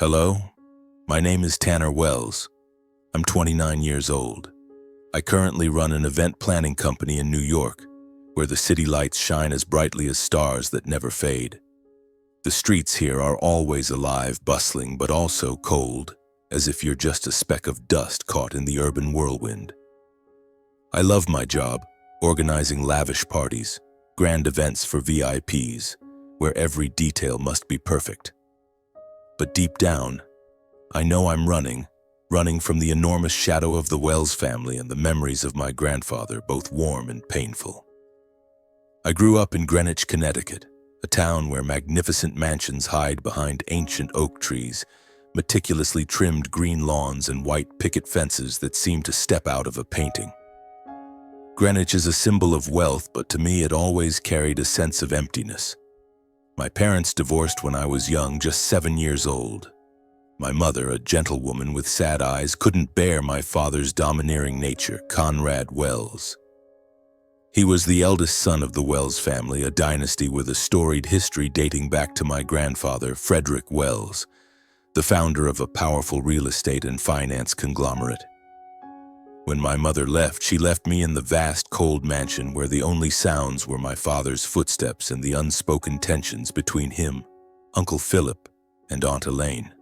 Hello, my name is Tanner Wells. I'm 29 years old. I currently run an event planning company in New York, where the city lights shine as brightly as stars that never fade. The streets here are always alive, bustling, but also cold, as if you're just a speck of dust caught in the urban whirlwind. I love my job, organizing lavish parties, grand events for VIPs, where every detail must be perfect. But deep down, I know I'm running from the enormous shadow of the Wells family and the memories of my grandfather, both warm and painful. I grew up in Greenwich, Connecticut, a town where magnificent mansions hide behind ancient oak trees, meticulously trimmed green lawns and white picket fences that seem to step out of a painting. Greenwich is a symbol of wealth, but to me it always carried a sense of emptiness. My parents divorced when I was young, just 7 years old. My mother, a gentlewoman with sad eyes, couldn't bear my father's domineering nature, Conrad Wells. He was the eldest son of the Wells family, a dynasty with a storied history dating back to my grandfather, Frederick Wells, the founder of a powerful real estate and finance conglomerate. When my mother left, she left me in the vast, cold mansion where the only sounds were my father's footsteps and the unspoken tensions between him, Uncle Philip, and Aunt Elaine.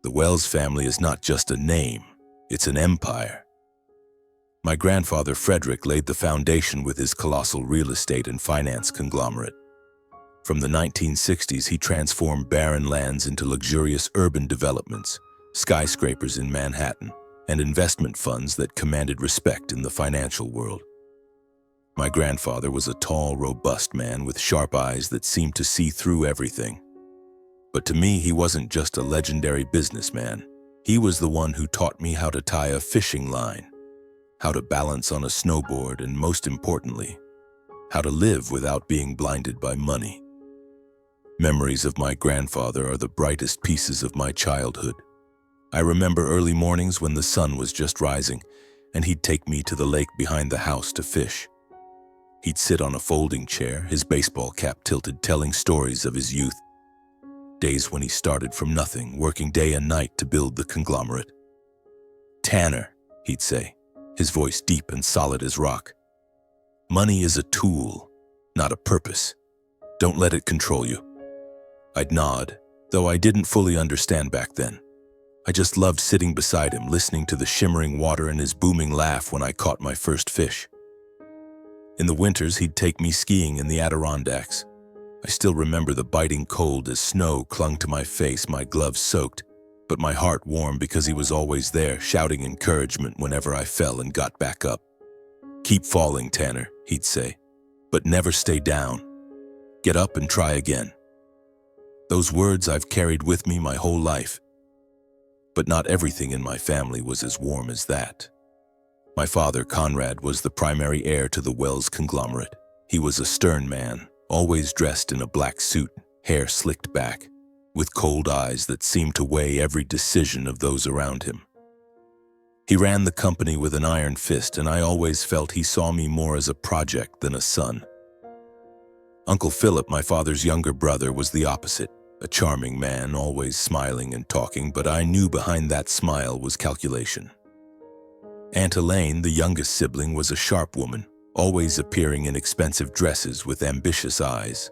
The Wells family is not just a name, it's an empire. My grandfather Frederick laid the foundation with his colossal real estate and finance conglomerate. From the 1960s, he transformed barren lands into luxurious urban developments, skyscrapers in Manhattan, and investment funds that commanded respect in the financial world. My grandfather was a tall, robust man with sharp eyes that seemed to see through everything. But to me, he wasn't just a legendary businessman. He was the one who taught me how to tie a fishing line, how to balance on a snowboard, and most importantly, how to live without being blinded by money. Memories of my grandfather are the brightest pieces of my childhood. I remember early mornings when the sun was just rising, and he'd take me to the lake behind the house to fish. He'd sit on a folding chair, his baseball cap tilted, telling stories of his youth. Days when he started from nothing, working day and night to build the conglomerate. "Tanner," he'd say, his voice deep and solid as rock. "Money is a tool, not a purpose. Don't let it control you." I'd nod, though I didn't fully understand back then. I just loved sitting beside him, listening to the shimmering water and his booming laugh when I caught my first fish. In the winters, he'd take me skiing in the Adirondacks. I still remember the biting cold as snow clung to my face, my gloves soaked, but my heart warm because he was always there, shouting encouragement whenever I fell and got back up. "Keep falling, Tanner," he'd say, "but never stay down. Get up and try again." Those words I've carried with me my whole life. But not everything in my family was as warm as that. My father, Conrad, was the primary heir to the Wells conglomerate. He was a stern man, always dressed in a black suit, hair slicked back, with cold eyes that seemed to weigh every decision of those around him. He ran the company with an iron fist, and I always felt he saw me more as a project than a son. Uncle Philip, my father's younger brother, was the opposite. A charming man, always smiling and talking, but I knew behind that smile was calculation. Aunt Elaine, the youngest sibling, was a sharp woman, always appearing in expensive dresses with ambitious eyes.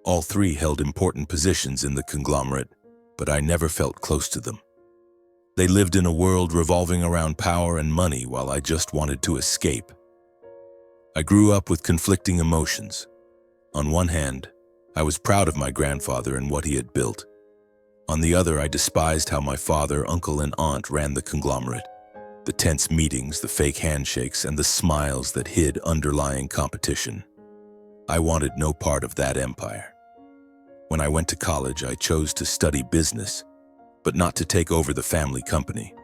All three held important positions in the conglomerate, but I never felt close to them. They lived in a world revolving around power and money while I just wanted to escape. I grew up with conflicting emotions. On one hand, I was proud of my grandfather and what he had built. On the other, I despised how my father, uncle, and aunt ran the conglomerate. The tense meetings, the fake handshakes, and the smiles that hid underlying competition. I wanted no part of that empire. When I went to college, I chose to study business, but not to take over the family company.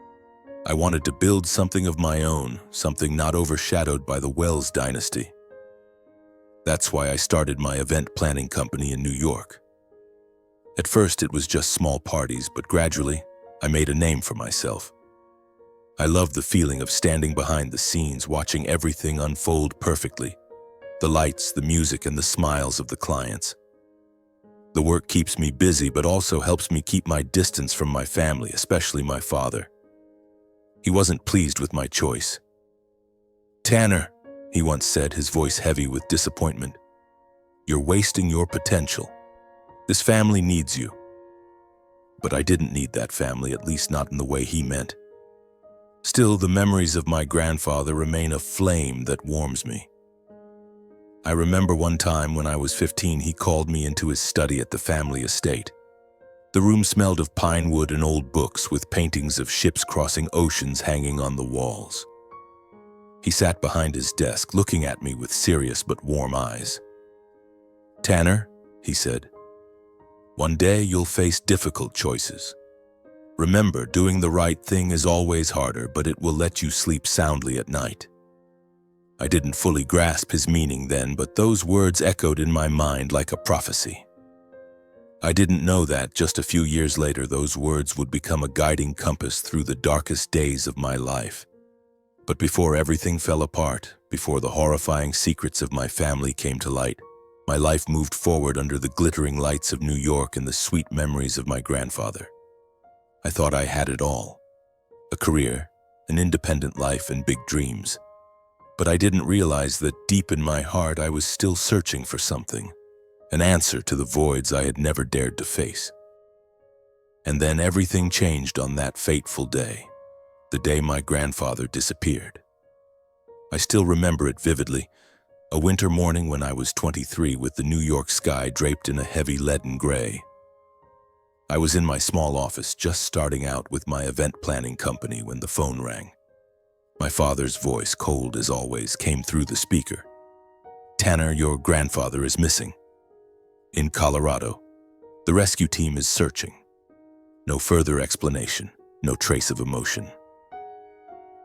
I wanted to build something of my own, something not overshadowed by the Wells dynasty. That's why I started my event planning company in New York. At first, it was just small parties, but gradually, I made a name for myself. I loved the feeling of standing behind the scenes, watching everything unfold perfectly. The lights, the music, and the smiles of the clients. The work keeps me busy, but also helps me keep my distance from my family, especially my father. He wasn't pleased with my choice. "Tanner," he once said, his voice heavy with disappointment, "you're wasting your potential. This family needs you." But I didn't need that family, at least not in the way he meant. Still, the memories of my grandfather remain a flame that warms me. I remember one time when I was 15, he called me into his study at the family estate. The room smelled of pine wood and old books, with paintings of ships crossing oceans hanging on the walls. He sat behind his desk, looking at me with serious but warm eyes. "Tanner," he said, "one day you'll face difficult choices. Remember, doing the right thing is always harder, but it will let you sleep soundly at night." I didn't fully grasp his meaning then, but those words echoed in my mind like a prophecy. I didn't know that just a few years later those words would become a guiding compass through the darkest days of my life. But before everything fell apart, before the horrifying secrets of my family came to light, my life moved forward under the glittering lights of New York and the sweet memories of my grandfather. I thought I had it all: a career, an independent life, and big dreams. But I didn't realize that deep in my heart I was still searching for something, an answer to the voids I had never dared to face. And then everything changed on that fateful day, the day my grandfather disappeared. I still remember it vividly, a winter morning when I was 23, with the New York sky draped in a heavy leaden gray. I was in my small office, just starting out with my event planning company, when the phone rang. My father's voice, cold as always, came through the speaker. "Tanner, your grandfather is missing. In Colorado. The rescue team is searching." No further explanation, no trace of emotion.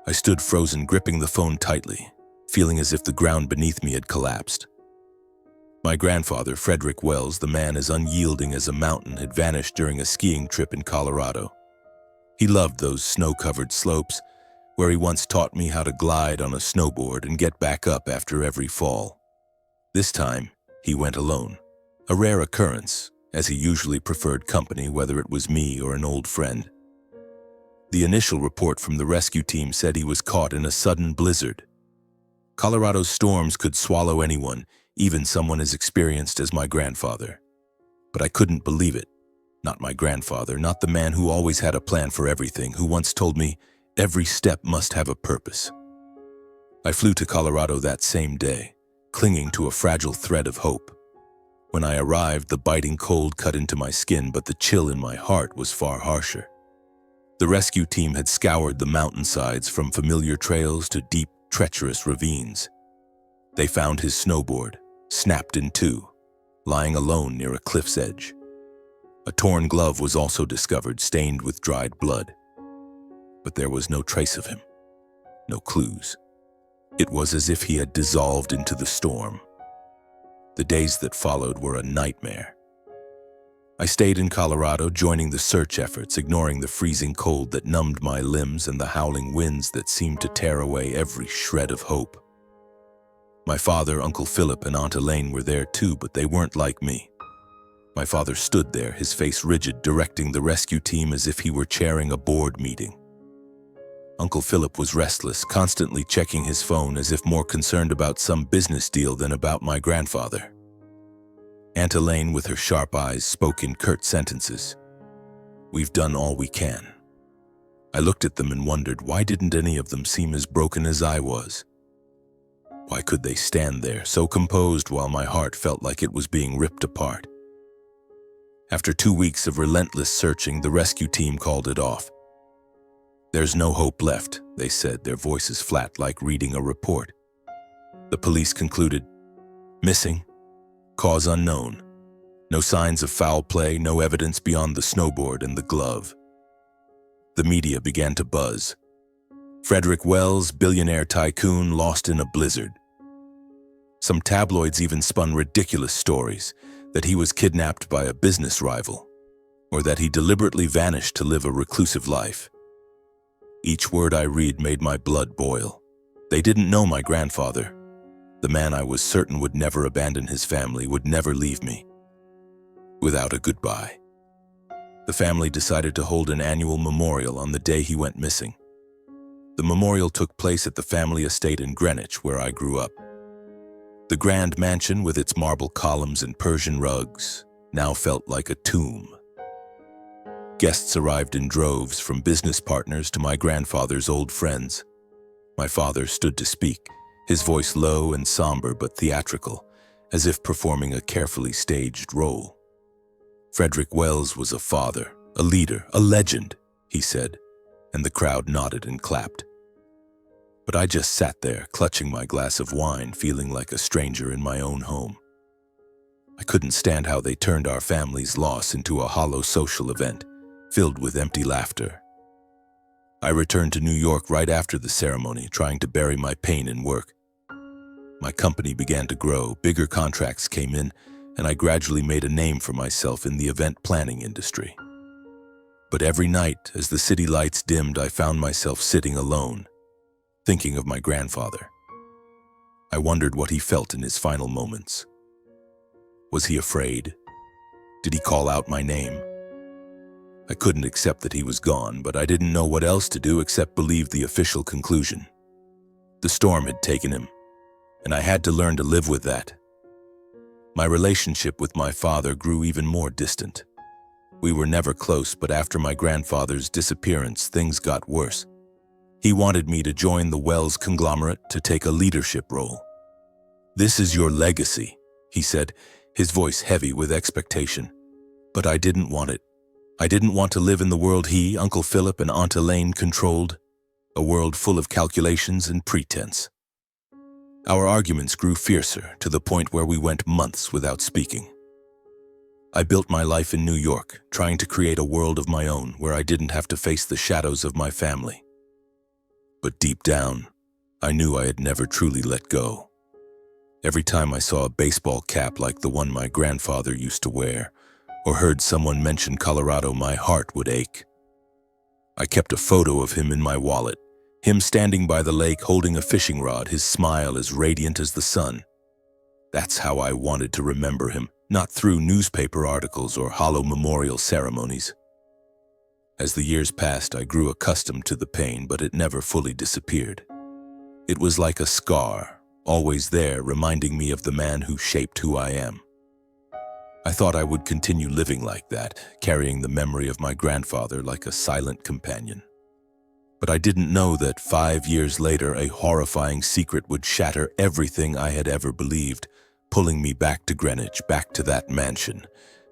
I stood frozen, gripping the phone tightly, feeling as if the ground beneath me had collapsed. My grandfather, Frederick Wells, the man as unyielding as a mountain, had vanished during a skiing trip in Colorado. He loved those snow-covered slopes, where he once taught me how to glide on a snowboard and get back up after every fall. This time, he went alone, a rare occurrence, as he usually preferred company, whether it was me or an old friend. The initial report from the rescue team said he was caught in a sudden blizzard. Colorado's storms could swallow anyone, even someone as experienced as my grandfather. But I couldn't believe it. Not my grandfather, not the man who always had a plan for everything, who once told me, "Every step must have a purpose." I flew to Colorado that same day, clinging to a fragile thread of hope. When I arrived, the biting cold cut into my skin, but the chill in my heart was far harsher. The rescue team had scoured the mountainsides, from familiar trails to deep, treacherous ravines. They found his snowboard, snapped in two, lying alone near a cliff's edge. A torn glove was also discovered, stained with dried blood. But there was no trace of him, no clues. It was as if he had dissolved into the storm. The days that followed were a nightmare. I stayed in Colorado, joining the search efforts, ignoring the freezing cold that numbed my limbs and the howling winds that seemed to tear away every shred of hope. My father, Uncle Philip, and Aunt Elaine were there too, but they weren't like me. My father stood there, his face rigid, directing the rescue team as if he were chairing a board meeting. Uncle Philip was restless, constantly checking his phone, as if more concerned about some business deal than about my grandfather. Aunt Elaine, with her sharp eyes, spoke in curt sentences. "We've done all we can." I looked at them and wondered, why didn't any of them seem as broken as I was? Why could they stand there, so composed, while my heart felt like it was being ripped apart? After 2 weeks of relentless searching, the rescue team called it off. "There's no hope left," they said, their voices flat like reading a report. The police concluded, "Missing. Cause unknown. No signs of foul play, no evidence beyond the snowboard and the glove." The media began to buzz. Frederick Wells, billionaire tycoon, lost in a blizzard. Some tabloids even spun ridiculous stories, that he was kidnapped by a business rival, or that he deliberately vanished to live a reclusive life. Each word I read made my blood boil. They didn't know my grandfather, the man I was certain would never abandon his family, would never leave me. without a goodbye. The family decided to hold an annual memorial on the day he went missing. The memorial took place at the family estate in Greenwich, where I grew up. The grand mansion, with its marble columns and Persian rugs, now felt like a tomb. Guests arrived in droves, from business partners to my grandfather's old friends. My father stood to speak, his voice low and somber but theatrical, as if performing a carefully staged role. Frederick Wells was a father, a leader, a legend, he said, and the crowd nodded and clapped. But I just sat there, clutching my glass of wine, feeling like a stranger in my own home. I couldn't stand how they turned our family's loss into a hollow social event, filled with empty laughter. I returned to New York right after the ceremony, trying to bury my pain in work. My company began to grow, bigger contracts came in, and I gradually made a name for myself in the event planning industry. But every night, as the city lights dimmed, I found myself sitting alone, thinking of my grandfather. I wondered what he felt in his final moments. Was he afraid? Did he call out my name? I couldn't accept that he was gone, but I didn't know what else to do except believe the official conclusion. The storm had taken him, and I had to learn to live with that. My relationship with my father grew even more distant. We were never close, but after my grandfather's disappearance, things got worse. He wanted me to join the Wells conglomerate, to take a leadership role. "This is your legacy," he said, his voice heavy with expectation. But I didn't want it. I didn't want to live in the world he, Uncle Philip, and Aunt Elaine controlled, a world full of calculations and pretense. Our arguments grew fiercer, to the point where we went months without speaking. I built my life in New York, trying to create a world of my own where I didn't have to face the shadows of my family. But deep down, I knew I had never truly let go. Every time I saw a baseball cap like the one my grandfather used to wear, or heard someone mention Colorado, my heart would ache. I kept a photo of him in my wallet, him standing by the lake holding a fishing rod, his smile as radiant as the sun. That's how I wanted to remember him, not through newspaper articles or hollow memorial ceremonies. As the years passed, I grew accustomed to the pain, but it never fully disappeared. It was like a scar, always there, reminding me of the man who shaped who I am. I thought I would continue living like that, carrying the memory of my grandfather like a silent companion. But I didn't know that 5 years later, a horrifying secret would shatter everything I had ever believed, pulling me back to Greenwich, back to that mansion,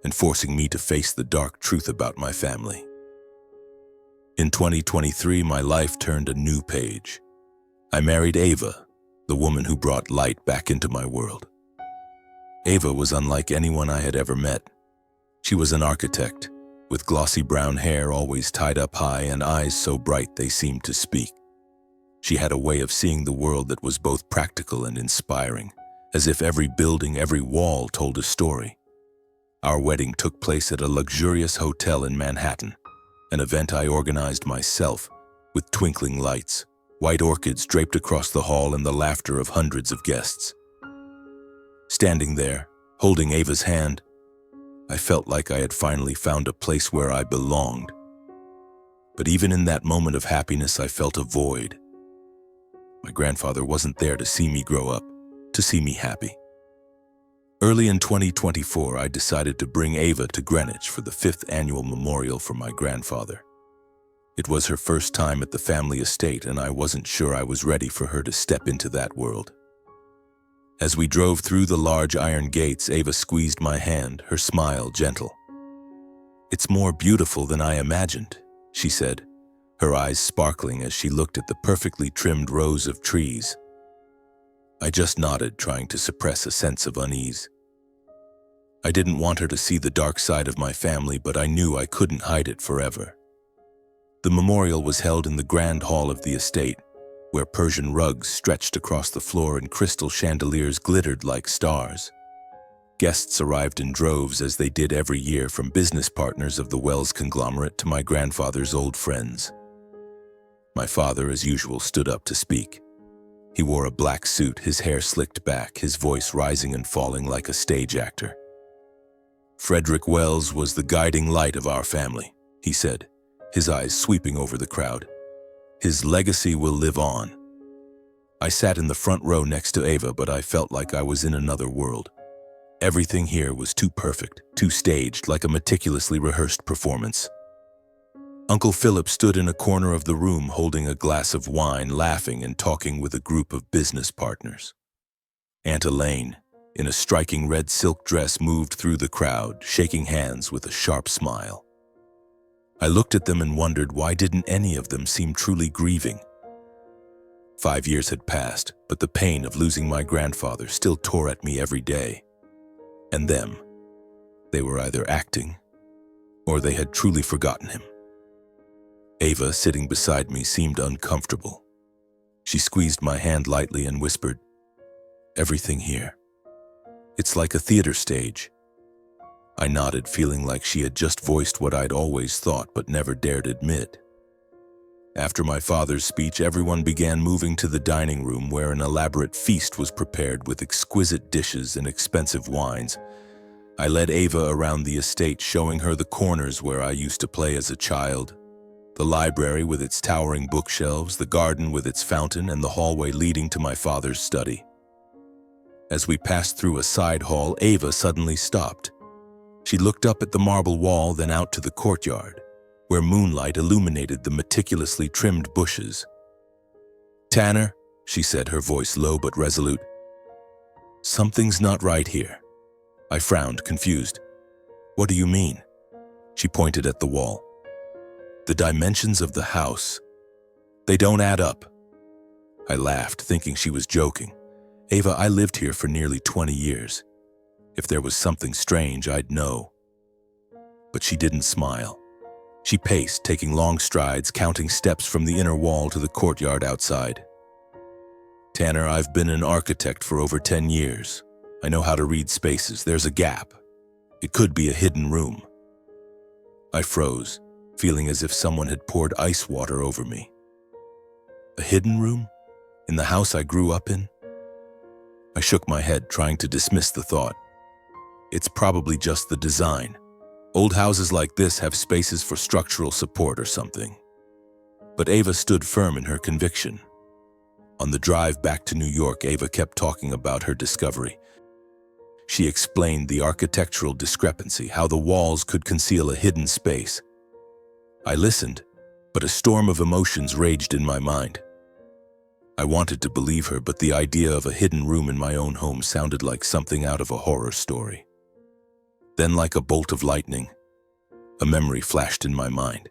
and forcing me to face the dark truth about my family. In 2023, my life turned a new page. I married Ava, the woman who brought light back into my world. Ava was unlike anyone I had ever met. She was an architect, with glossy brown hair always tied up high and eyes so bright they seemed to speak. She had a way of seeing the world that was both practical and inspiring, as if every building, every wall told a story. Our wedding took place at a luxurious hotel in Manhattan, an event I organized myself, with twinkling lights, white orchids draped across the hall, and the laughter of hundreds of guests. Standing there, holding Ava's hand, I felt like I had finally found a place where I belonged. But even in that moment of happiness, I felt a void. My grandfather wasn't there to see me grow up, to see me happy. Early in 2024, I decided to bring Ava to Greenwich for the 5th annual memorial for my grandfather. It was her first time at the family estate, and I wasn't sure I was ready for her to step into that world. As we drove through the large iron gates, Ava squeezed my hand, her smile gentle. "It's more beautiful than I imagined," she said, her eyes sparkling as she looked at the perfectly trimmed rows of trees. I just nodded, trying to suppress a sense of unease. I didn't want her to see the dark side of my family, but I knew I couldn't hide it forever. The memorial was held in the grand hall of the estate, where Persian rugs stretched across the floor and crystal chandeliers glittered like stars. Guests arrived in droves, as they did every year, from business partners of the Wells conglomerate to my grandfather's old friends. My father, as usual, stood up to speak. He wore a black suit, his hair slicked back, his voice rising and falling like a stage actor. Frederick Wells was the guiding light of our family, he said, his eyes sweeping over the crowd. His legacy will live on. I sat in the front row next to Ava, but I felt like I was in another world. Everything here was too perfect, too staged, like a meticulously rehearsed performance. Uncle Philip stood in a corner of the room holding a glass of wine, laughing and talking with a group of business partners. Aunt Elaine, in a striking red silk dress, moved through the crowd, shaking hands with a sharp smile. I looked at them and wondered, why didn't any of them seem truly grieving? 5 years had passed, but the pain of losing my grandfather still tore at me every day. And them, they were either acting, or they had truly forgotten him. Ava, sitting beside me, seemed uncomfortable. She squeezed my hand lightly and whispered, "Everything here. It's like a theater stage." I nodded, feeling like she had just voiced what I'd always thought but never dared admit. After my father's speech, everyone began moving to the dining room, where an elaborate feast was prepared with exquisite dishes and expensive wines. I led Ava around the estate, showing her the corners where I used to play as a child, the library with its towering bookshelves, the garden with its fountain, and the hallway leading to my father's study. As we passed through a side hall, Ava suddenly stopped. She looked up at the marble wall, then out to the courtyard, where moonlight illuminated the meticulously trimmed bushes. "Tanner," she said, her voice low but resolute, "something's not right here." I frowned, confused. "What do you mean?" She pointed at the wall. "The dimensions of the house, they don't add up." I laughed, thinking she was joking. "Ava, I lived here for nearly 20 years. If there was something strange, I'd know." But she didn't smile. She paced, taking long strides, counting steps from the inner wall to the courtyard outside. "Tanner, I've been an architect for over 10 years. I know how to read spaces. There's a gap. It could be a hidden room." I froze, feeling as if someone had poured ice water over me. A hidden room? In the house I grew up in? I shook my head, trying to dismiss the thought. It's probably just the design. Old houses like this have spaces for structural support or something. But Ava stood firm in her conviction. On the drive back to New York, Ava kept talking about her discovery. She explained the architectural discrepancy, how the walls could conceal a hidden space. I listened, but a storm of emotions raged in my mind. I wanted to believe her, but the idea of a hidden room in my own home sounded like something out of a horror story. Then, like a bolt of lightning, a memory flashed in my mind.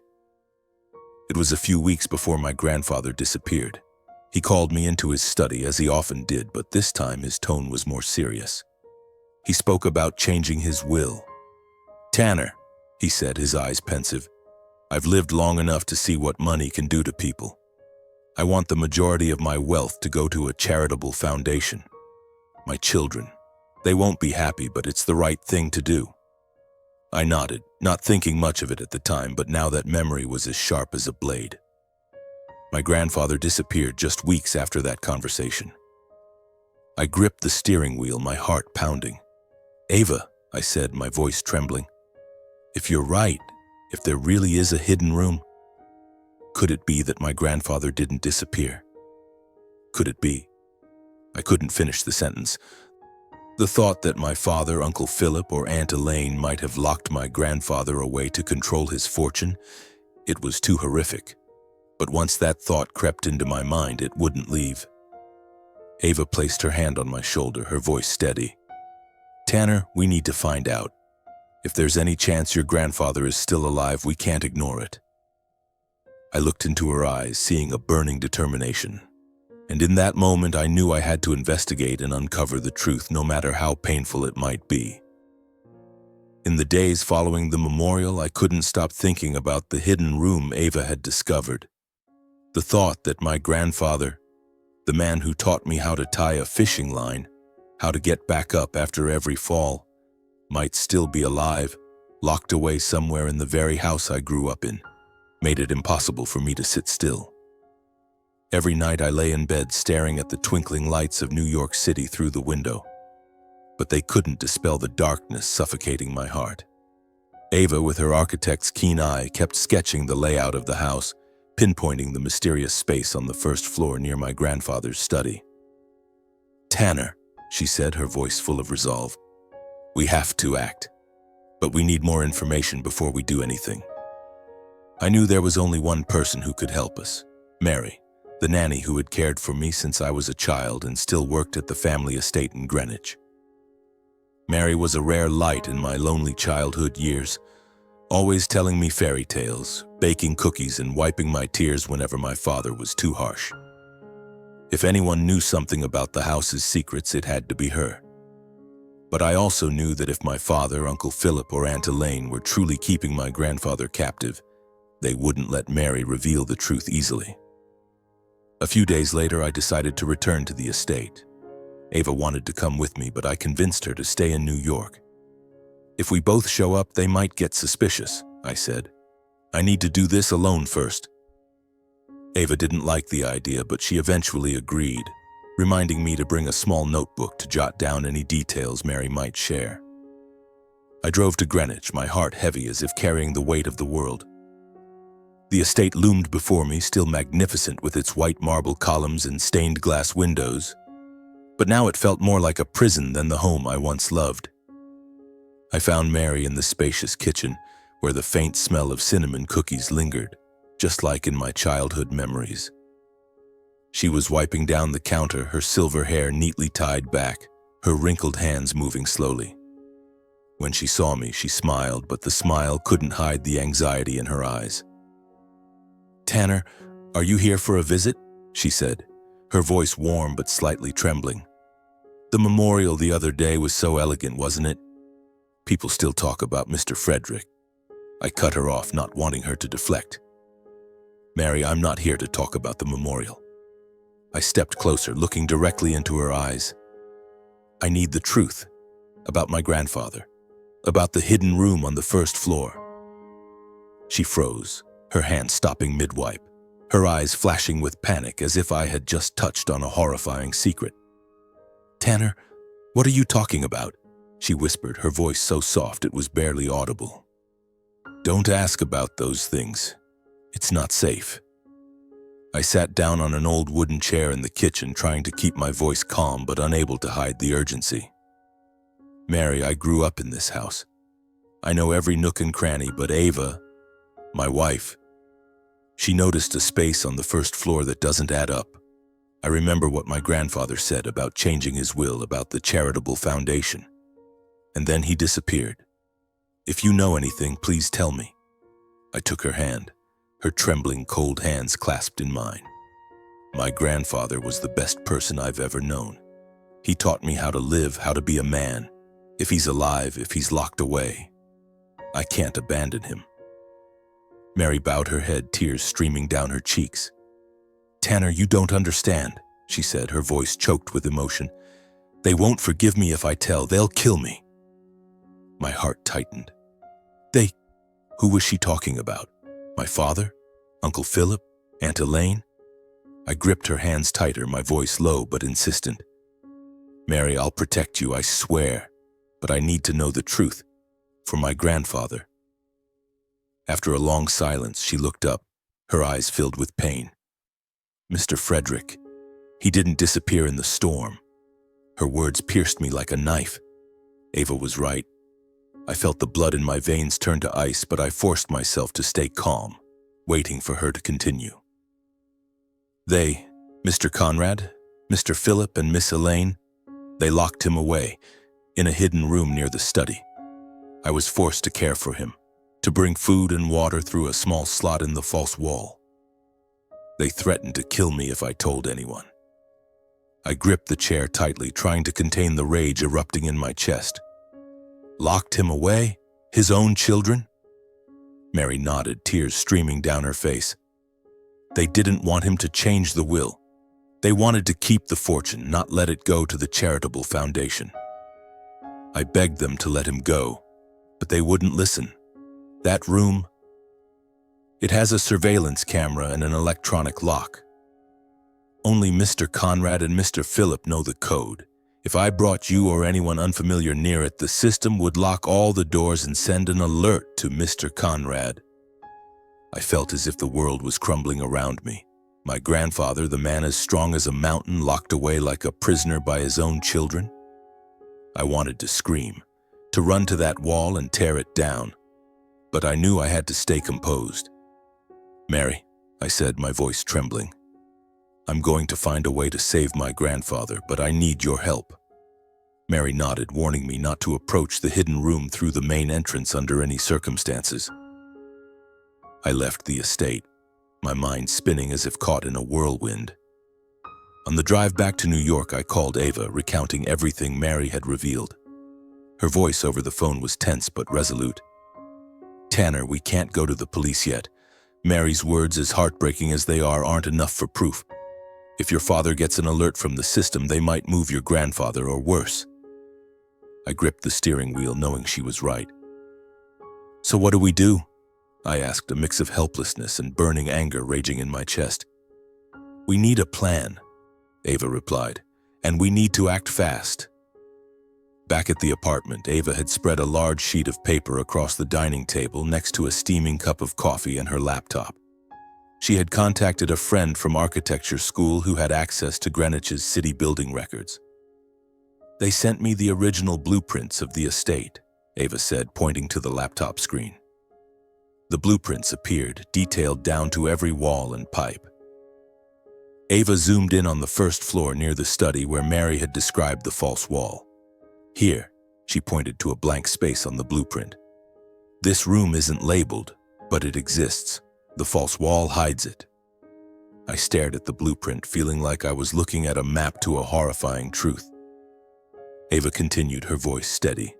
It was a few weeks before my grandfather disappeared. He called me into his study, as he often did, but this time his tone was more serious. He spoke about changing his will. "Tanner," he said, his eyes pensive, "I've lived long enough to see what money can do to people. I want the majority of my wealth to go to a charitable foundation. My children, they won't be happy, but it's the right thing to do." I nodded, not thinking much of it at the time, but now that memory was as sharp as a blade. My grandfather disappeared just weeks after that conversation. I gripped the steering wheel, my heart pounding. "Ava," I said, my voice trembling, "if you're right, if there really is a hidden room, could it be that my grandfather didn't disappear? Could it be?" I couldn't finish the sentence. The thought that my father, Uncle Philip, or Aunt Elaine might have locked my grandfather away to control his fortune, it was too horrific. But once that thought crept into my mind, it wouldn't leave. Ava placed her hand on my shoulder, her voice steady. "Tanner, we need to find out. If there's any chance your grandfather is still alive, we can't ignore it." I looked into her eyes, seeing a burning determination. And in that moment, I knew I had to investigate and uncover the truth, no matter how painful it might be. In the days following the memorial, I couldn't stop thinking about the hidden room Ava had discovered. The thought that my grandfather, the man who taught me how to tie a fishing line, how to get back up after every fall, might still be alive, locked away somewhere in the very house I grew up in, made it impossible for me to sit still. Every night I lay in bed staring at the twinkling lights of New York City through the window. but they couldn't dispel the darkness suffocating my heart. Ava, with her architect's keen eye, kept sketching the layout of the house, pinpointing the mysterious space on the first floor near my grandfather's study. "Tanner," she said, her voice full of resolve, "we have to act, but we need more information before we do anything." I knew there was only one person who could help us, Mary, the nanny who had cared for me since I was a child and still worked at the family estate in Greenwich. Mary was a rare light in my lonely childhood years, always telling me fairy tales, baking cookies, and wiping my tears whenever my father was too harsh. If anyone knew something about the house's secrets, it had to be her. But I also knew that if my father, Uncle Philip, or Aunt Elaine were truly keeping my grandfather captive, they wouldn't let Mary reveal the truth easily. A few days later, I decided to return to the estate. Ava wanted to come with me, but I convinced her to stay in New York. "If we both show up, they might get suspicious," I said. "I need to do this alone first." Ava didn't like the idea, but she eventually agreed, reminding me to bring a small notebook to jot down any details Mary might share. I drove to Greenwich, my heart heavy as if carrying the weight of the world. The estate loomed before me, still magnificent with its white marble columns and stained glass windows, but now it felt more like a prison than the home I once loved. I found Mary in the spacious kitchen, where the faint smell of cinnamon cookies lingered, just like in my childhood memories. She was wiping down the counter, her silver hair neatly tied back, her wrinkled hands moving slowly. When she saw me, she smiled, but the smile couldn't hide the anxiety in her eyes. "Tanner, are you here for a visit?" she said, her voice warm but slightly trembling. "The memorial the other day was so elegant, wasn't it? People still talk about Mr. Frederick." I cut her off, not wanting her to deflect. "Mary, I'm not here to talk about the memorial." I stepped closer, looking directly into her eyes. "I need the truth about my grandfather, about the hidden room on the first floor." She froze, her hand stopping mid-wipe, her eyes flashing with panic as if I had just touched on a horrifying secret. "Tanner, what are you talking about?" she whispered, her voice so soft it was barely audible. "Don't ask about those things. It's not safe." I sat down on an old wooden chair in the kitchen, trying to keep my voice calm but unable to hide the urgency. "Mary, I grew up in this house. I know every nook and cranny, but Ava, my wife, she noticed a space on the first floor that doesn't add up. I remember what my grandfather said about changing his will, about the charitable foundation. And then he disappeared. If you know anything, please tell me." I took her hand, her trembling, cold hands clasped in mine. "My grandfather was the best person I've ever known. He taught me how to live, how to be a man. If he's alive, if he's locked away, I can't abandon him." Mary bowed her head, tears streaming down her cheeks. "Tanner, you don't understand," she said, her voice choked with emotion. "They won't forgive me if I tell. They'll kill me." My heart tightened. "They? Who was she talking about? My father? Uncle Philip? Aunt Elaine?" I gripped her hands tighter, my voice low but insistent. "Mary, I'll protect you, I swear. But I need to know the truth. For my grandfather." After a long silence, she looked up, her eyes filled with pain. "Mr. Frederick, he didn't disappear in the storm." Her words pierced me like a knife. Ava was right. I felt the blood in my veins turn to ice, but I forced myself to stay calm, waiting for her to continue. "They, Mr. Conrad, Mr. Philip, and Miss Elaine, they locked him away in a hidden room near the study. I was forced to care for him, to bring food and water through a small slot in the false wall. They threatened to kill me if I told anyone." I gripped the chair tightly, trying to contain the rage erupting in my chest. "Locked him away? His own children?" Mary nodded, tears streaming down her face. "They didn't want him to change the will. They wanted to keep the fortune, not let it go to the charitable foundation. I begged them to let him go, but they wouldn't listen. That room, it has a surveillance camera and an electronic lock. Only Mr. Conrad and Mr. Philip know the code. If I brought you or anyone unfamiliar near it, the system would lock all the doors and send an alert to Mr. Conrad. I felt as if the world was crumbling around me. My grandfather, the man as strong as a mountain, locked away like a prisoner by his own children. I wanted to scream, to run to that wall and tear it down, but I knew I had to stay composed. "Mary," I said, my voice trembling, "I'm going to find a way to save my grandfather, but I need your help." Mary nodded, warning me not to approach the hidden room through the main entrance under any circumstances. I left the estate, my mind spinning as if caught in a whirlwind. On the drive back to New York, I called Ava, recounting everything Mary had revealed. Her voice over the phone was tense but resolute. "Tanner, we can't go to the police yet. Mary's words, as heartbreaking as they are, aren't enough for proof. If your father gets an alert from the system, they might move your grandfather or worse." I gripped the steering wheel, knowing she was right. "So what do we do?" I asked, a mix of helplessness and burning anger raging in my chest. "We need a plan," Ava replied, "and we need to act fast." Back at the apartment, Ava had spread a large sheet of paper across the dining table next to a steaming cup of coffee and her laptop. She had contacted a friend from architecture school who had access to Greenwich's city building records. "They sent me the original blueprints of the estate," Ava said, pointing to the laptop screen. The blueprints appeared, detailed down to every wall and pipe. Ava zoomed in on the first floor near the study where Mary had described the false wall. "Here," she pointed to a blank space on the blueprint. "This room isn't labeled, but it exists. The false wall hides it." I stared at the blueprint, feeling like I was looking at a map to a horrifying truth. Ava continued, her voice steady.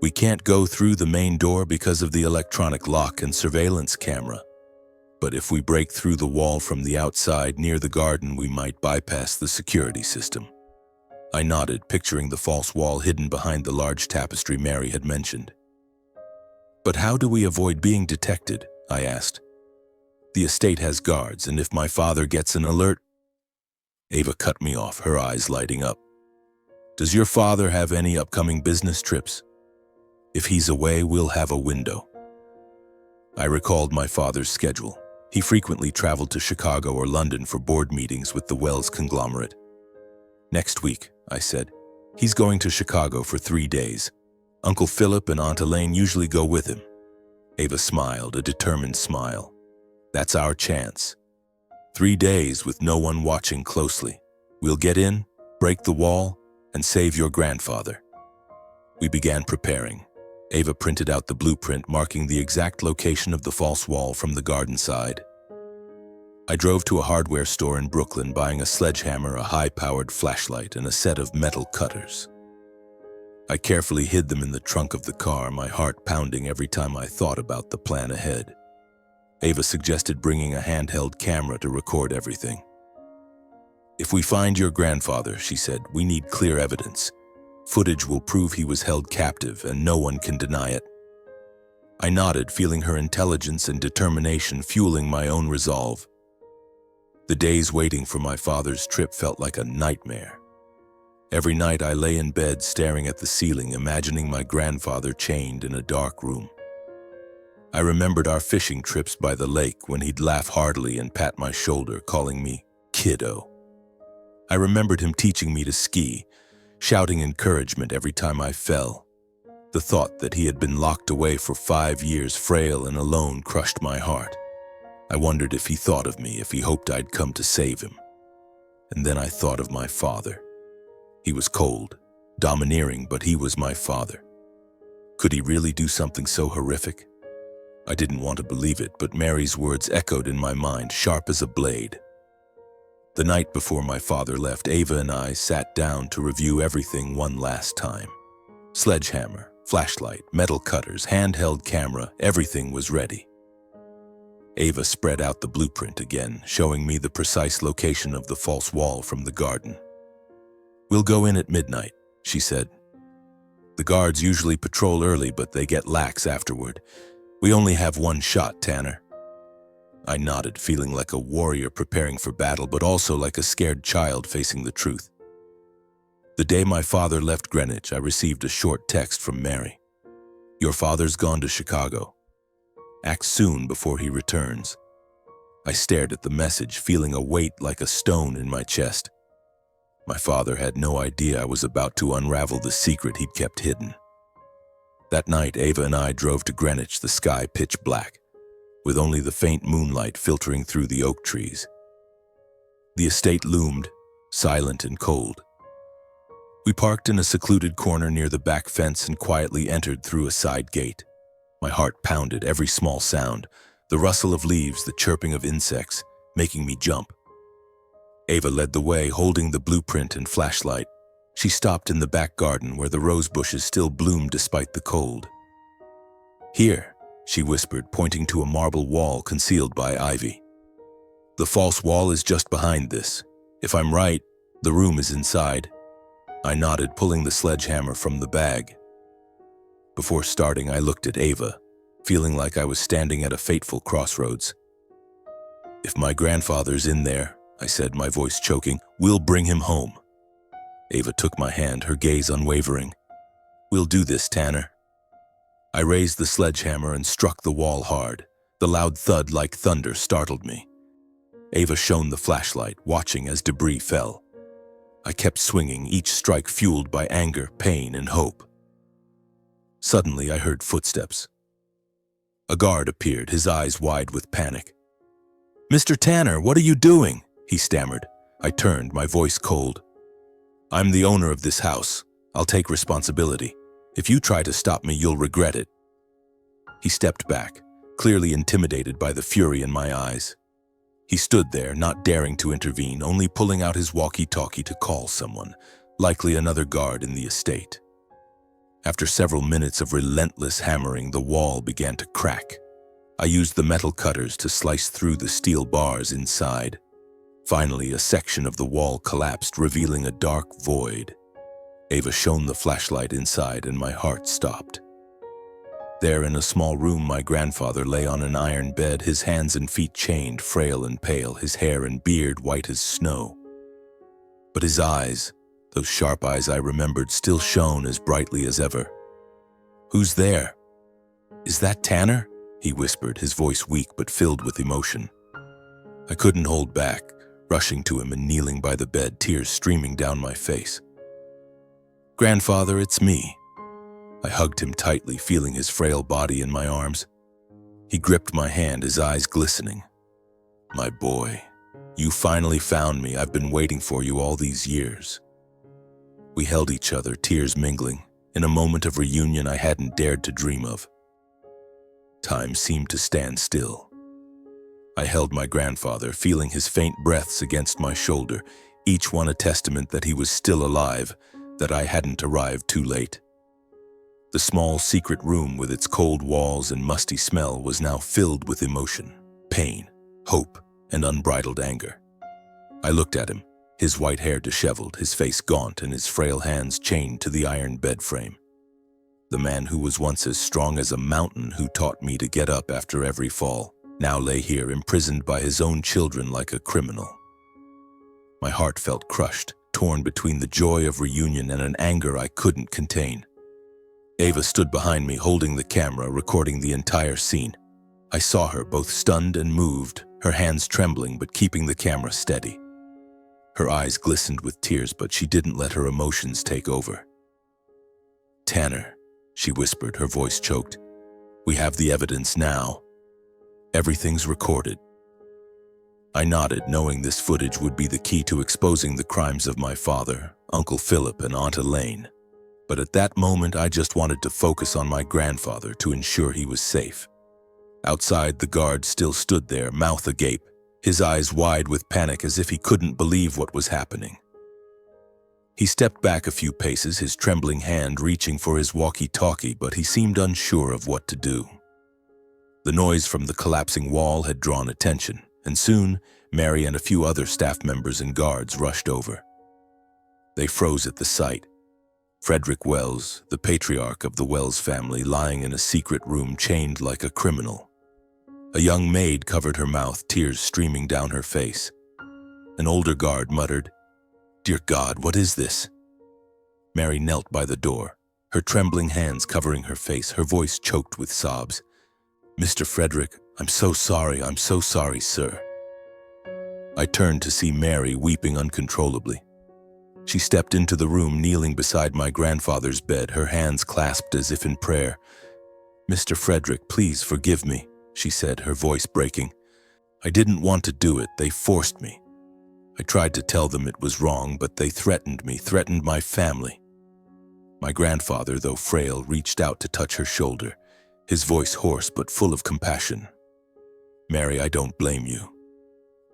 "We can't go through the main door because of the electronic lock and surveillance camera. But if we break through the wall from the outside near the garden, we might bypass the security system." I nodded, picturing the false wall hidden behind the large tapestry Mary had mentioned. "But how do we avoid being detected?" I asked. "The estate has guards, and if my father gets an alert—" Ava cut me off, her eyes lighting up. "Does your father have any upcoming business trips? If he's away, we'll have a window." I recalled my father's schedule. He frequently traveled to Chicago or London for board meetings with the Wells conglomerate. "Next week," I said. "He's going to Chicago for 3 days. Uncle Philip and Aunt Elaine usually go with him." Ava smiled, a determined smile. "That's our chance. 3 days with no one watching closely. We'll get in, break the wall, and save your grandfather." We began preparing. Ava printed out the blueprint marking the exact location of the false wall from the garden side. I drove to a hardware store in Brooklyn, buying a sledgehammer, a high-powered flashlight, and a set of metal cutters. I carefully hid them in the trunk of the car, my heart pounding every time I thought about the plan ahead. Ava suggested bringing a handheld camera to record everything. "If we find your grandfather," she said, "we need clear evidence. Footage will prove he was held captive, and no one can deny it." I nodded, feeling her intelligence and determination fueling my own resolve. The days waiting for my father's trip felt like a nightmare. Every night I lay in bed staring at the ceiling, imagining my grandfather chained in a dark room. I remembered our fishing trips by the lake when he'd laugh heartily and pat my shoulder, calling me kiddo. I remembered him teaching me to ski, shouting encouragement every time I fell. The thought that he had been locked away for 5 years, frail and alone, crushed my heart. I wondered if he thought of me, if he hoped I'd come to save him. And then I thought of my father. He was cold, domineering, but he was my father. Could he really do something so horrific? I didn't want to believe it, but Mary's words echoed in my mind, sharp as a blade. The night before my father left, Ava and I sat down to review everything one last time. Sledgehammer, flashlight, metal cutters, handheld camera, everything was ready. Ava spread out the blueprint again, showing me the precise location of the false wall from the garden. "We'll go in at midnight," she said. "The guards usually patrol early, but they get lax afterward. We only have one shot, Tanner." I nodded, feeling like a warrior preparing for battle, but also like a scared child facing the truth. The day my father left Greenwich, I received a short text from Mary. "Your father's gone to Chicago. Act soon before he returns." I stared at the message, feeling a weight like a stone in my chest. My father had no idea I was about to unravel the secret he'd kept hidden. That night, Ava and I drove to Greenwich, the sky pitch black, with only the faint moonlight filtering through the oak trees. The estate loomed, silent and cold. We parked in a secluded corner near the back fence and quietly entered through a side gate. My heart pounded, every small sound, the rustle of leaves, the chirping of insects, making me jump. Ava led the way, holding the blueprint and flashlight. She stopped in the back garden where the rose bushes still bloomed despite the cold. "Here," she whispered, pointing to a marble wall concealed by ivy. "The false wall is just behind this. If I'm right, the room is inside." I nodded, pulling the sledgehammer from the bag. Before starting, I looked at Ava, feeling like I was standing at a fateful crossroads. "If my grandfather's in there," I said, my voice choking, "we'll bring him home." Ava took my hand, her gaze unwavering. "We'll do this, Tanner." I raised the sledgehammer and struck the wall hard. The loud thud like thunder startled me. Ava shone the flashlight, watching as debris fell. I kept swinging, each strike fueled by anger, pain, and hope. Suddenly, I heard footsteps. A guard appeared, his eyes wide with panic. "Mr. Tanner, what are you doing?" he stammered. I turned, my voice cold. "I'm the owner of this house. I'll take responsibility. If you try to stop me, you'll regret it." He stepped back, clearly intimidated by the fury in my eyes. He stood there, not daring to intervene, only pulling out his walkie-talkie to call someone, likely another guard in the estate. After several minutes of relentless hammering, the wall began to crack. I used the metal cutters to slice through the steel bars inside. Finally, a section of the wall collapsed, revealing a dark void. Ava shone the flashlight inside, and my heart stopped. There, in a small room, my grandfather lay on an iron bed, his hands and feet chained, frail and pale, his hair and beard white as snow. But his eyes, those sharp eyes I remembered, still shone as brightly as ever. "Who's there?" "Is that Tanner?" he whispered, his voice weak but filled with emotion. I couldn't hold back, rushing to him and kneeling by the bed, tears streaming down my face. "Grandfather, it's me." I hugged him tightly, feeling his frail body in my arms. He gripped my hand, his eyes glistening. "My boy, you finally found me. I've been waiting for you all these years." We held each other, tears mingling, in a moment of reunion I hadn't dared to dream of. Time seemed to stand still. I held my grandfather, feeling his faint breaths against my shoulder, each one a testament that he was still alive, that I hadn't arrived too late. The small secret room with its cold walls and musty smell was now filled with emotion, pain, hope, and unbridled anger. I looked at him, his white hair disheveled, his face gaunt, and his frail hands chained to the iron bed frame. The man who was once as strong as a mountain, who taught me to get up after every fall, now lay here imprisoned by his own children like a criminal. My heart felt crushed, torn between the joy of reunion and an anger I couldn't contain. Ava stood behind me, holding the camera, recording the entire scene. I saw her, both stunned and moved, her hands trembling but keeping the camera steady. Her eyes glistened with tears, but she didn't let her emotions take over. "Tanner," she whispered, her voice choked. "We have the evidence now. Everything's recorded." I nodded, knowing this footage would be the key to exposing the crimes of my father, Uncle Philip, and Aunt Elaine. But at that moment, I just wanted to focus on my grandfather to ensure he was safe. Outside, the guard still stood there, mouth agape, his eyes wide with panic as if he couldn't believe what was happening. He stepped back a few paces, his trembling hand reaching for his walkie-talkie, but he seemed unsure of what to do. The noise from the collapsing wall had drawn attention, and soon, Mary and a few other staff members and guards rushed over. They froze at the sight. Frederick Wells, the patriarch of the Wells family, lying in a secret room chained like a criminal. A young maid covered her mouth, tears streaming down her face. An older guard muttered, "Dear God, what is this?" Mary knelt by the door, her trembling hands covering her face, her voice choked with sobs. "Mr. Frederick, I'm so sorry, sir." I turned to see Mary weeping uncontrollably. She stepped into the room, kneeling beside my grandfather's bed, her hands clasped as if in prayer. "Mr. Frederick, please forgive me," she said, her voice breaking. "I didn't want to do it. They forced me. I tried to tell them it was wrong, but they threatened me, threatened my family." My grandfather, though frail, reached out to touch her shoulder, his voice hoarse but full of compassion. "Mary, I don't blame you.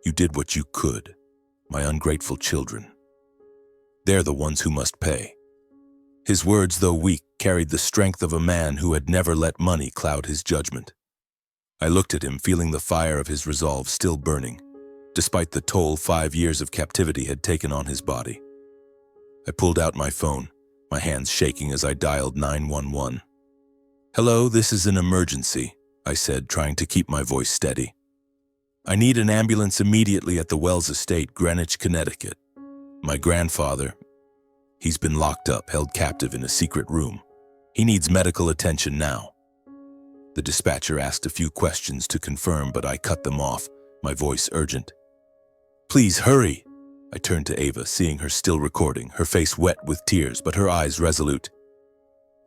You did what you could. My ungrateful children. They're the ones who must pay." His words, though weak, carried the strength of a man who had never let money cloud his judgment. I looked at him, feeling the fire of his resolve still burning, despite the toll 5 years of captivity had taken on his body. I pulled out my phone, my hands shaking as I dialed 911. "Hello, this is an emergency," I said, trying to keep my voice steady. "I need an ambulance immediately at the Wells Estate, Greenwich, Connecticut. My grandfather, he's been locked up, held captive in a secret room. He needs medical attention now." The dispatcher asked a few questions to confirm, but I cut them off, my voice urgent. "Please hurry." I turned to Ava, seeing her still recording, her face wet with tears, but her eyes resolute.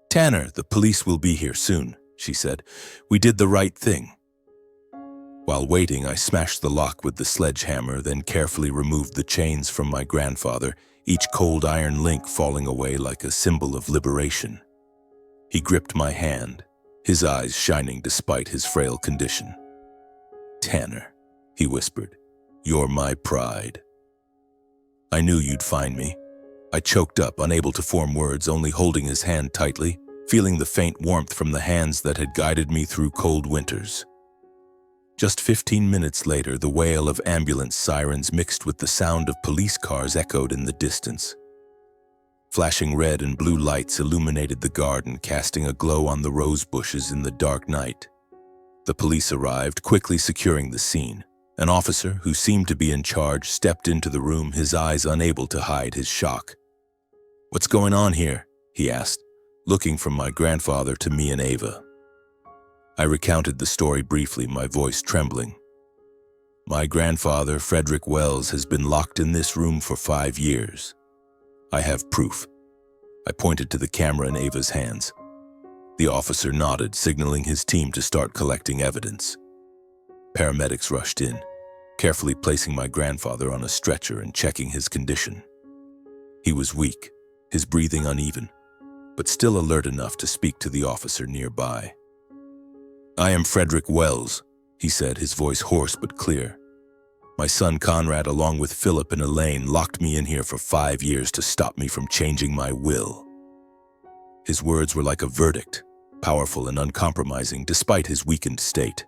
"Tanner, the police will be here soon," she said. "We did the right thing." While waiting, I smashed the lock with the sledgehammer, then carefully removed the chains from my grandfather, each cold iron link falling away like a symbol of liberation. He gripped my hand, his eyes shining despite his frail condition. "Tanner," he whispered, "you're my pride." "I knew you'd find me." I choked up, unable to form words, only holding his hand tightly, feeling the faint warmth from the hands that had guided me through cold winters. Just 15 minutes later, the wail of ambulance sirens mixed with the sound of police cars echoed in the distance. Flashing red and blue lights illuminated the garden, casting a glow on the rose bushes in the dark night. The police arrived, quickly securing the scene. An officer, who seemed to be in charge, stepped into the room, his eyes unable to hide his shock. "What's going on here?" he asked, looking from my grandfather to me and Ava. I recounted the story briefly, my voice trembling. "My grandfather, Frederick Wells, has been locked in this room for 5 years. I have proof." I pointed to the camera in Ava's hands. The officer nodded, signaling his team to start collecting evidence. Paramedics rushed in, carefully placing my grandfather on a stretcher and checking his condition. He was weak, his breathing uneven, but still alert enough to speak to the officer nearby. "I am Frederick Wells," he said, his voice hoarse but clear. "My son Conrad, along with Philip and Elaine, locked me in here for 5 years to stop me from changing my will." His words were like a verdict, powerful and uncompromising despite his weakened state.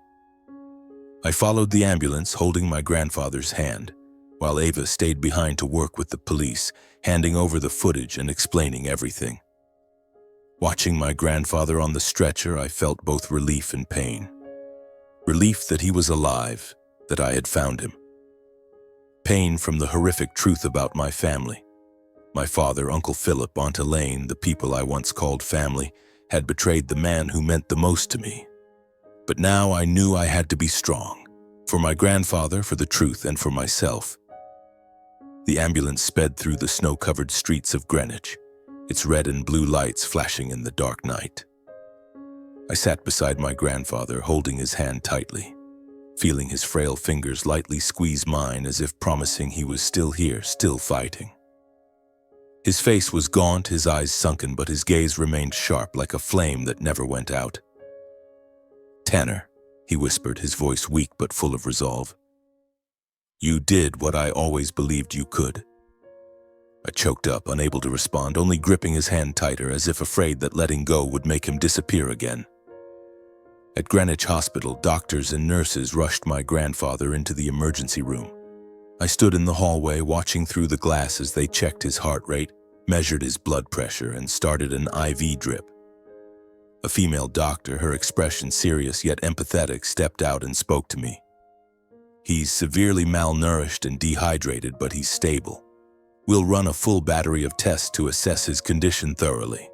I followed the ambulance, holding my grandfather's hand, while Ava stayed behind to work with the police, handing over the footage and explaining everything. Watching my grandfather on the stretcher, I felt both relief and pain. Relief that he was alive, that I had found him. Pain from the horrific truth about my family. My father, Uncle Philip, Aunt Elaine, the people I once called family, had betrayed the man who meant the most to me. But now I knew I had to be strong. For my grandfather, for the truth, and for myself. The ambulance sped through the snow-covered streets of Greenwich, its red and blue lights flashing in the dark night. I sat beside my grandfather, holding his hand tightly, feeling his frail fingers lightly squeeze mine as if promising he was still here, still fighting. His face was gaunt, his eyes sunken, but his gaze remained sharp like a flame that never went out. "Tanner," he whispered, his voice weak but full of resolve. "You did what I always believed you could." I choked up, unable to respond, only gripping his hand tighter as if afraid that letting go would make him disappear again. At Greenwich Hospital, doctors and nurses rushed my grandfather into the emergency room. I stood in the hallway, watching through the glass as they checked his heart rate, measured his blood pressure, and started an IV drip. A female doctor, her expression serious yet empathetic, stepped out and spoke to me. "He's severely malnourished and dehydrated, but he's stable. We'll run a full battery of tests to assess his condition thoroughly.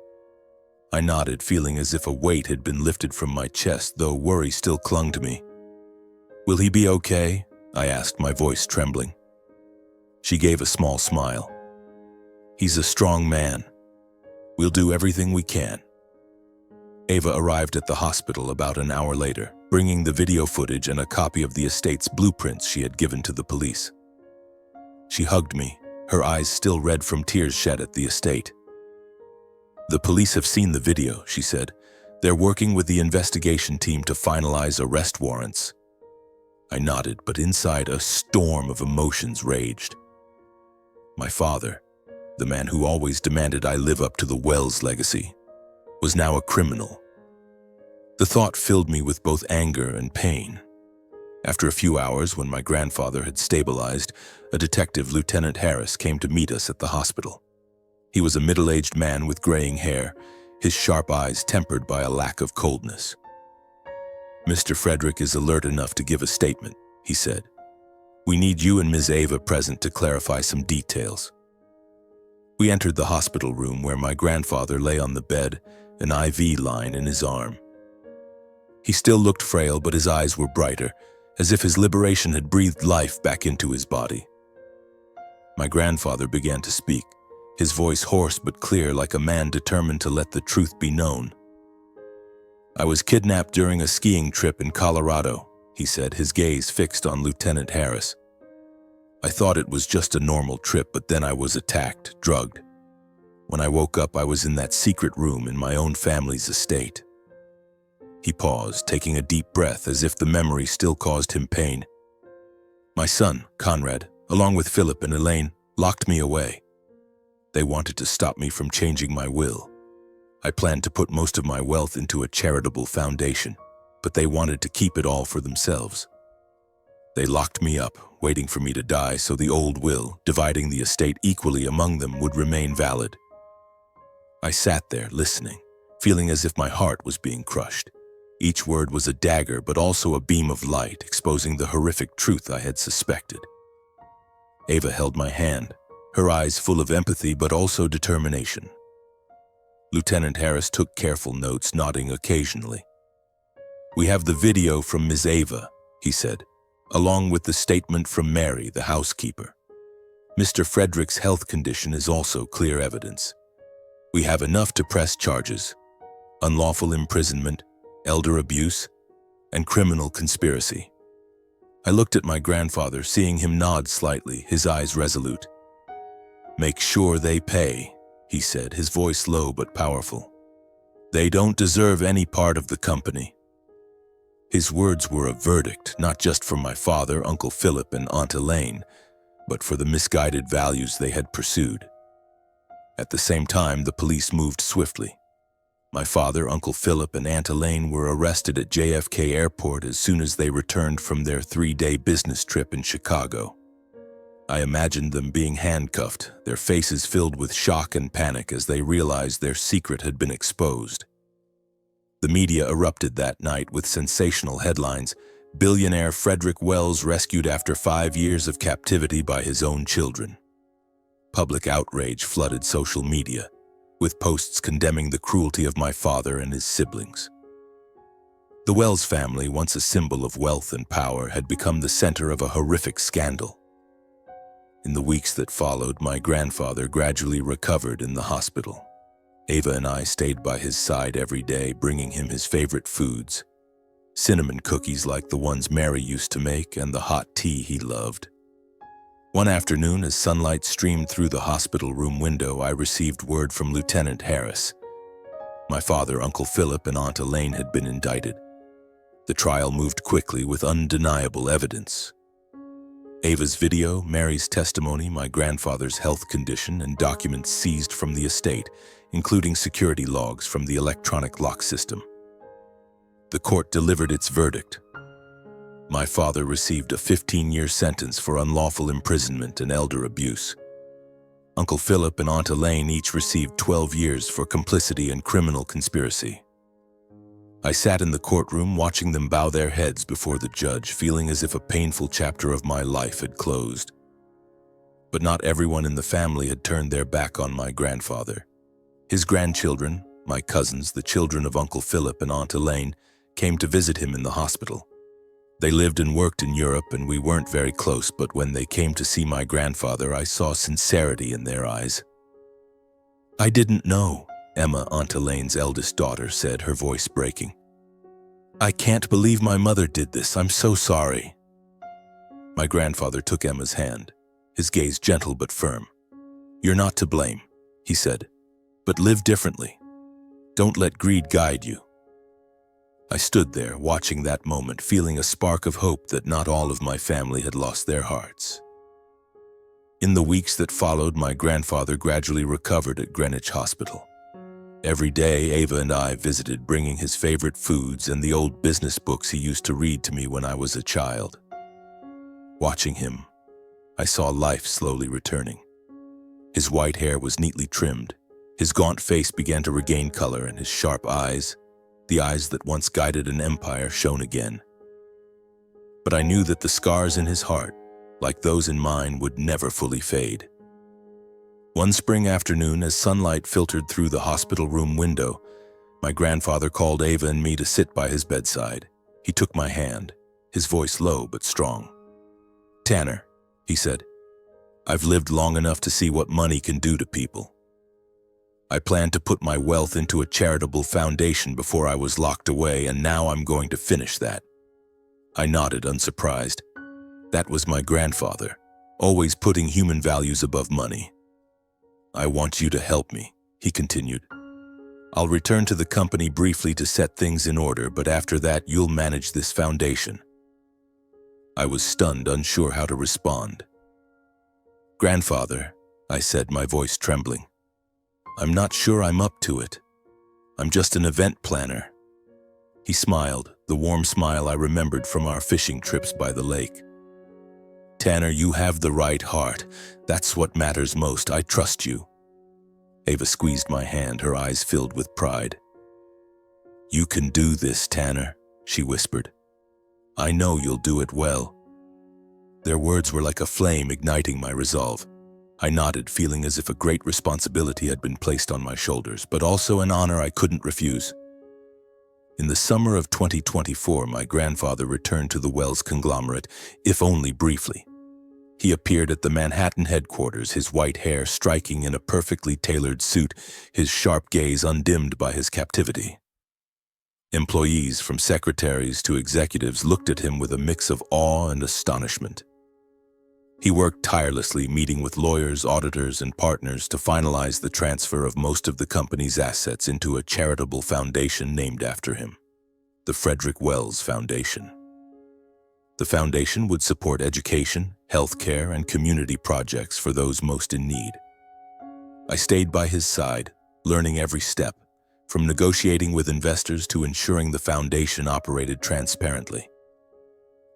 I nodded, feeling as if a weight had been lifted from my chest, though worry still clung to me. Will he be okay? I asked, my voice trembling. She gave a small smile. He's a strong man. We'll do everything we can. Ava arrived at the hospital about an hour later, bringing the video footage and a copy of the estate's blueprints she had given to the police. She hugged me, her eyes still red from tears shed at the estate. The police have seen the video, she said. They're working with the investigation team to finalize arrest warrants. I nodded, but inside a storm of emotions raged. My father, the man who always demanded I live up to the Wells legacy, was now a criminal. The thought filled me with both anger and pain. After a few hours, when my grandfather had stabilized, a detective, Lieutenant Harris, came to meet us at the hospital. He was a middle-aged man with graying hair, his sharp eyes tempered by a lack of coldness. Mr. Frederick is alert enough to give a statement, he said. We need you and Ms. Ava present to clarify some details. We entered the hospital room where my grandfather lay on the bed, an IV line in his arm. He still looked frail, but his eyes were brighter, as if his liberation had breathed life back into his body. My grandfather began to speak, his voice hoarse but clear, like a man determined to let the truth be known. I was kidnapped during a skiing trip in Colorado, he said, his gaze fixed on Lieutenant Harris. I thought it was just a normal trip, but then I was attacked, drugged. When I woke up, I was in that secret room in my own family's estate. He paused, taking a deep breath as if the memory still caused him pain. My son, Conrad, along with Philip and Elaine, locked me away. They wanted to stop me from changing my will. I planned to put most of my wealth into a charitable foundation, but they wanted to keep it all for themselves. They locked me up, waiting for me to die so the old will, dividing the estate equally among them, would remain valid. I sat there, listening, feeling as if my heart was being crushed. Each word was a dagger, but also a beam of light, exposing the horrific truth I had suspected. Ava held my hand, her eyes full of empathy but also determination. Lieutenant Harris took careful notes, nodding occasionally. We have the video from Ms. Ava, he said, along with the statement from Mary, the housekeeper. Mr. Frederick's health condition is also clear evidence. We have enough to press charges: unlawful imprisonment, elder abuse, and criminal conspiracy. I looked at my grandfather, seeing him nod slightly, his eyes resolute. Make sure they pay, he said, his voice low but powerful. They don't deserve any part of the company. His words were a verdict, not just for my father, Uncle Philip, and Aunt Elaine, but for the misguided values they had pursued. At the same time, the police moved swiftly. My father, Uncle Philip, and Aunt Elaine were arrested at JFK Airport as soon as they returned from their 3-day business trip in Chicago. I imagined them being handcuffed, their faces filled with shock and panic as they realized their secret had been exposed. The media erupted that night with sensational headlines: billionaire Frederick Wells rescued after 5 years of captivity by his own children. Public outrage flooded social media, with posts condemning the cruelty of my father and his siblings. The Wells family, once a symbol of wealth and power, had become the center of a horrific scandal. In the weeks that followed, my grandfather gradually recovered in the hospital. Ava and I stayed by his side every day, bringing him his favorite foods: cinnamon cookies like the ones Mary used to make, and the hot tea he loved. One afternoon, as sunlight streamed through the hospital room window, I received word from Lieutenant Harris. My father, Uncle Philip, and Aunt Elaine had been indicted. The trial moved quickly with undeniable evidence. Ava's video, Mary's testimony, my grandfather's health condition, and documents seized from the estate, including security logs from the electronic lock system. The court delivered its verdict. My father received a 15-year sentence for unlawful imprisonment and elder abuse. Uncle Philip and Aunt Elaine each received 12 years for complicity and criminal conspiracy. I sat in the courtroom watching them bow their heads before the judge, feeling as if a painful chapter of my life had closed. But not everyone in the family had turned their back on my grandfather. His grandchildren, my cousins, the children of Uncle Philip and Aunt Elaine, came to visit him in the hospital. They lived and worked in Europe, and we weren't very close, but when they came to see my grandfather, I saw sincerity in their eyes. "I didn't know," Emma, Aunt Elaine's eldest daughter, said, her voice breaking. "I can't believe my mother did this. I'm so sorry." My grandfather took Emma's hand, his gaze gentle but firm. "You're not to blame," he said, "but live differently. Don't let greed guide you." I stood there, watching that moment, feeling a spark of hope that not all of my family had lost their hearts. In the weeks that followed, my grandfather gradually recovered at Greenwich Hospital. Every day, Ava and I visited, bringing his favorite foods and the old business books he used to read to me when I was a child. Watching him, I saw life slowly returning. His white hair was neatly trimmed, his gaunt face began to regain color, and his sharp eyes, the eyes that once guided an empire, shone again. But I knew that the scars in his heart, like those in mine, would never fully fade. One spring afternoon, as sunlight filtered through the hospital room window, my grandfather called Ava and me to sit by his bedside. He took my hand, his voice low but strong. "Tanner," he said, "I've lived long enough to see what money can do to people. I planned to put my wealth into a charitable foundation before I was locked away, and now I'm going to finish that." I nodded, unsurprised. That was my grandfather, always putting human values above money. "I want you to help me," he continued. "I'll return to the company briefly to set things in order, but after that you'll manage this foundation." I was stunned, unsure how to respond. "Grandfather," I said, my voice trembling, "I'm not sure I'm up to it. I'm just an event planner." He smiled, the warm smile I remembered from our fishing trips by the lake. "Tanner, you have the right heart. That's what matters most. I trust you." Ava squeezed my hand, her eyes filled with pride. "You can do this, Tanner," she whispered. "I know you'll do it well." Their words were like a flame igniting my resolve. I nodded, feeling as if a great responsibility had been placed on my shoulders, but also an honor I couldn't refuse. In the summer of 2024, my grandfather returned to the Wells conglomerate, if only briefly. He appeared at the Manhattan headquarters, his white hair striking in a perfectly tailored suit, his sharp gaze undimmed by his captivity. Employees, from secretaries to executives, looked at him with a mix of awe and astonishment. He worked tirelessly, meeting with lawyers, auditors, and partners to finalize the transfer of most of the company's assets into a charitable foundation named after him, the Frederick Wells Foundation. The foundation would support education, healthcare, and community projects for those most in need. I stayed by his side, learning every step, from negotiating with investors to ensuring the foundation operated transparently.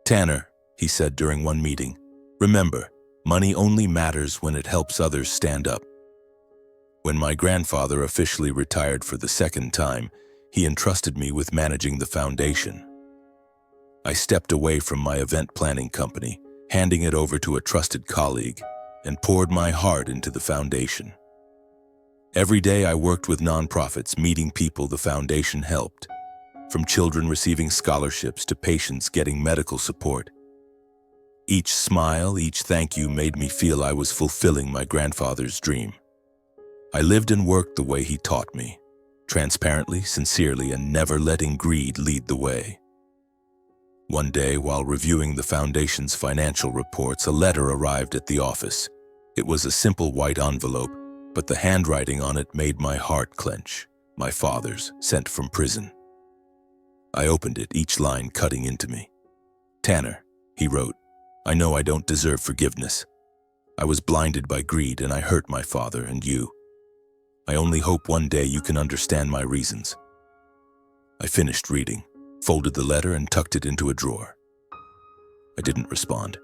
"Tanner," he said during one meeting, "remember, money only matters when it helps others stand up." When my grandfather officially retired for the second time, he entrusted me with managing the foundation. I stepped away from my event planning company, handing it over to a trusted colleague, and poured my heart into the foundation. Every day I worked with nonprofits, meeting people the foundation helped, from children receiving scholarships to patients getting medical support. Each smile, each thank you made me feel I was fulfilling my grandfather's dream. I lived and worked the way he taught me, transparently, sincerely, and never letting greed lead the way. One day, while reviewing the foundation's financial reports, a letter arrived at the office. It was a simple white envelope, but the handwriting on it made my heart clench. My father's, sent from prison. I opened it, each line cutting into me. "Tanner," he wrote, "I know I don't deserve forgiveness. I was blinded by greed and I hurt my father and you. I only hope one day you can understand my reasons." I finished reading, folded the letter, and tucked it into a drawer. I didn't respond.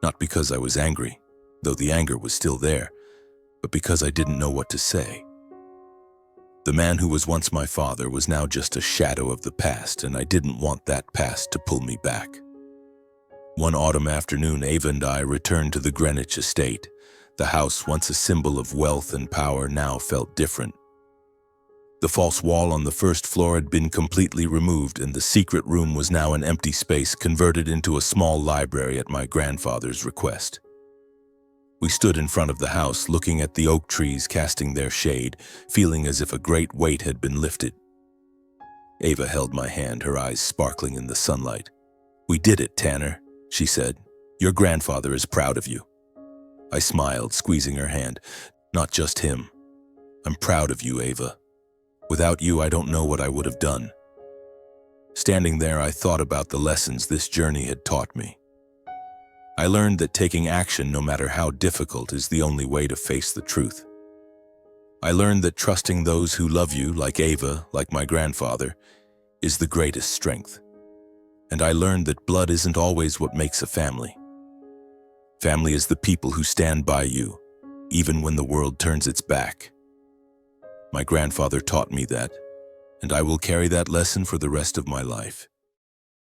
Not because I was angry, though the anger was still there, but because I didn't know what to say. The man who was once my father was now just a shadow of the past, and I didn't want that past to pull me back. One autumn afternoon, Ava and I returned to the Greenwich estate. The house, once a symbol of wealth and power, now felt different. The false wall on the first floor had been completely removed, and the secret room was now an empty space converted into a small library at my grandfather's request. We stood in front of the house, looking at the oak trees casting their shade, feeling as if a great weight had been lifted. Ava held my hand, her eyes sparkling in the sunlight. "We did it, Tanner," she said. "Your grandfather is proud of you." I smiled, squeezing her hand. "Not just him. I'm proud of you, Ava. Without you, I don't know what I would have done." Standing there, I thought about the lessons this journey had taught me. I learned that taking action, no matter how difficult, is the only way to face the truth. I learned that trusting those who love you, like Ava, like my grandfather, is the greatest strength. And I learned that blood isn't always what makes a family. Family is the people who stand by you, even when the world turns its back. My grandfather taught me that, and I will carry that lesson for the rest of my life.